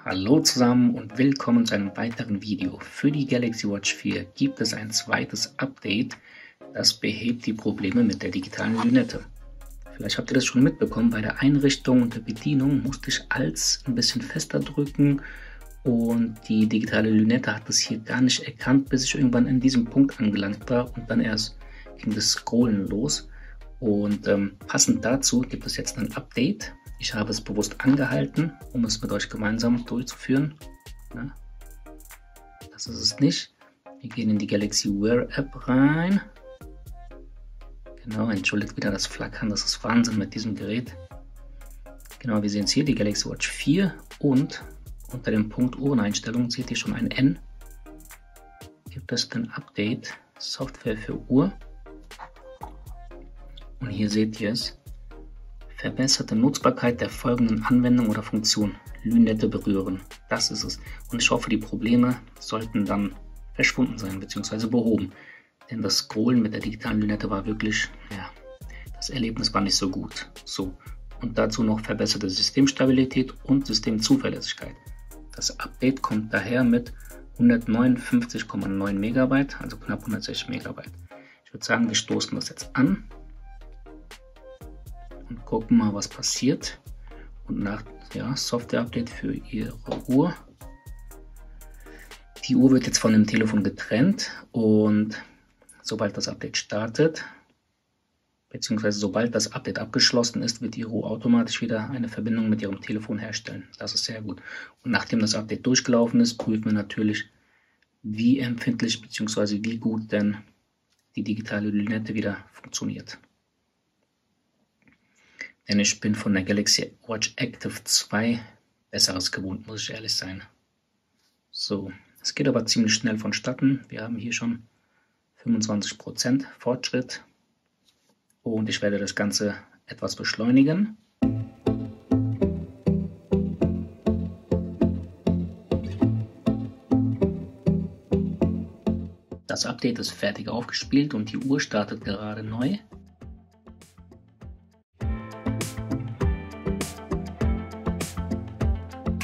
Hallo zusammen und willkommen zu einem weiteren Video. Für die Galaxy Watch 4 gibt es ein zweites Update, das behebt die Probleme mit der digitalen Lünette. Vielleicht habt ihr das schon mitbekommen, bei der Einrichtung und der Bedienung musste ich Alt ein bisschen fester drücken und die digitale Lünette hat das hier gar nicht erkannt, bis ich irgendwann in diesem Punkt angelangt war und dann erst ging das Scrollen los. Und passend dazu gibt es jetzt ein Update. Ich habe es bewusst angehalten, um es mit euch gemeinsam durchzuführen. Ja, das ist es nicht. Wir gehen in die Galaxy Wear App rein. Genau, entschuldigt wieder das Flackern, das ist Wahnsinn mit diesem Gerät. Genau, wir sehen es hier, die Galaxy Watch 4 und unter dem Punkt Uhreneinstellungen seht ihr schon ein N. Gibt es ein Update, Software für Uhr. Und hier seht ihr es. Verbesserte Nutzbarkeit der folgenden Anwendung oder Funktion. Lünette berühren. Das ist es. Und ich hoffe, die Probleme sollten dann verschwunden sein bzw. behoben. Denn das Scrollen mit der digitalen Lünette war wirklich, ja, das Erlebnis war nicht so gut. So. Und dazu noch verbesserte Systemstabilität und Systemzuverlässigkeit. Das Update kommt daher mit 159,9 Megabyte, also knapp 160 Megabyte. Ich würde sagen, wir stoßen das jetzt an. Und gucken mal, was passiert. Und nach Software-Update für Ihre Uhr. Die Uhr wird jetzt von dem Telefon getrennt und sobald das Update startet, beziehungsweise sobald das Update abgeschlossen ist, wird Ihre Uhr automatisch wieder eine Verbindung mit Ihrem Telefon herstellen. Das ist sehr gut. Und nachdem das Update durchgelaufen ist, prüfen wir natürlich, wie empfindlich bzw. wie gut denn die digitale Lünette wieder funktioniert. Denn ich bin von der Galaxy Watch Active 2 Besseres gewohnt, muss ich ehrlich sein. So, es geht aber ziemlich schnell vonstatten. Wir haben hier schon 25% Fortschritt und ich werde das Ganze etwas beschleunigen. Das Update ist fertig aufgespielt und die Uhr startet gerade neu.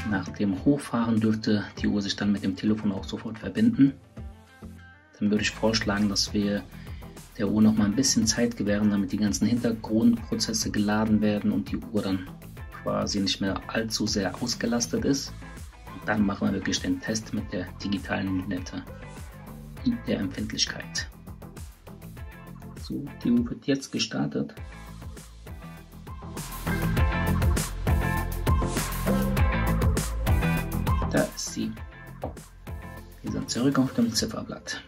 Nach dem Hochfahren dürfte die Uhr sich dann mit dem Telefon auch sofort verbinden. Dann würde ich vorschlagen, dass wir der Uhr noch mal ein bisschen Zeit gewähren, damit die ganzen Hintergrundprozesse geladen werden und die Uhr dann quasi nicht mehr allzu sehr ausgelastet ist. Und dann machen wir wirklich den Test mit der digitalen Lünette und der Empfindlichkeit. So, die Uhr wird jetzt gestartet. Da ist sie. Wir sind zurück auf dem Zifferblatt.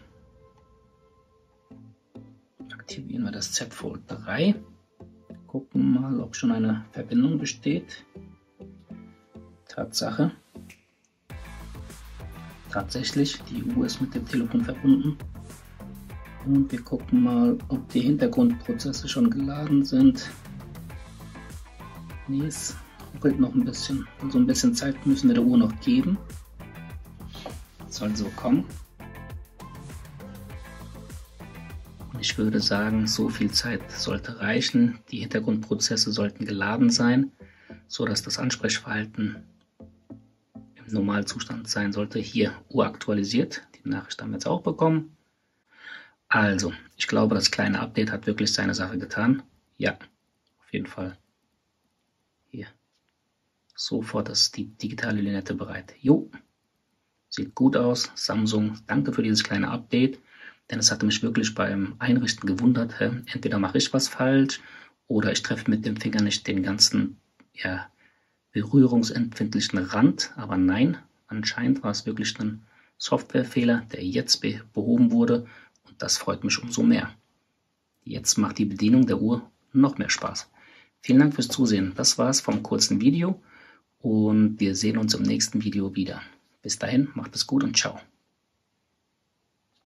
Aktivieren wir das Z Fold 3. Gucken mal, ob schon eine Verbindung besteht. Tatsache. Tatsächlich, die Uhr ist mit dem Telefon verbunden. Und wir gucken mal, ob die Hintergrundprozesse schon geladen sind. Nee, es ruckelt noch ein bisschen. Also ein bisschen Zeit müssen wir der Uhr noch geben. Soll so kommen. Ich würde sagen, so viel Zeit sollte reichen. Die Hintergrundprozesse sollten geladen sein, sodass das Ansprechverhalten im Normalzustand sein sollte. Hier Uhr aktualisiert. Die Nachricht haben wir jetzt auch bekommen. Also, ich glaube, das kleine Update hat wirklich seine Sache getan. Ja, auf jeden Fall. Hier. Sofort ist die digitale Lünette bereit. Jo, sieht gut aus. Samsung, danke für dieses kleine Update. Denn es hatte mich wirklich beim Einrichten gewundert. Entweder mache ich was falsch oder ich treffe mit dem Finger nicht den ganzen berührungsempfindlichen Rand. Aber nein, anscheinend war es wirklich ein Softwarefehler, der jetzt behoben wurde. Und das freut mich umso mehr. Jetzt macht die Bedienung der Uhr noch mehr Spaß. Vielen Dank fürs Zusehen. Das war's vom kurzen Video und wir sehen uns im nächsten Video wieder. Bis dahin, macht es gut und ciao.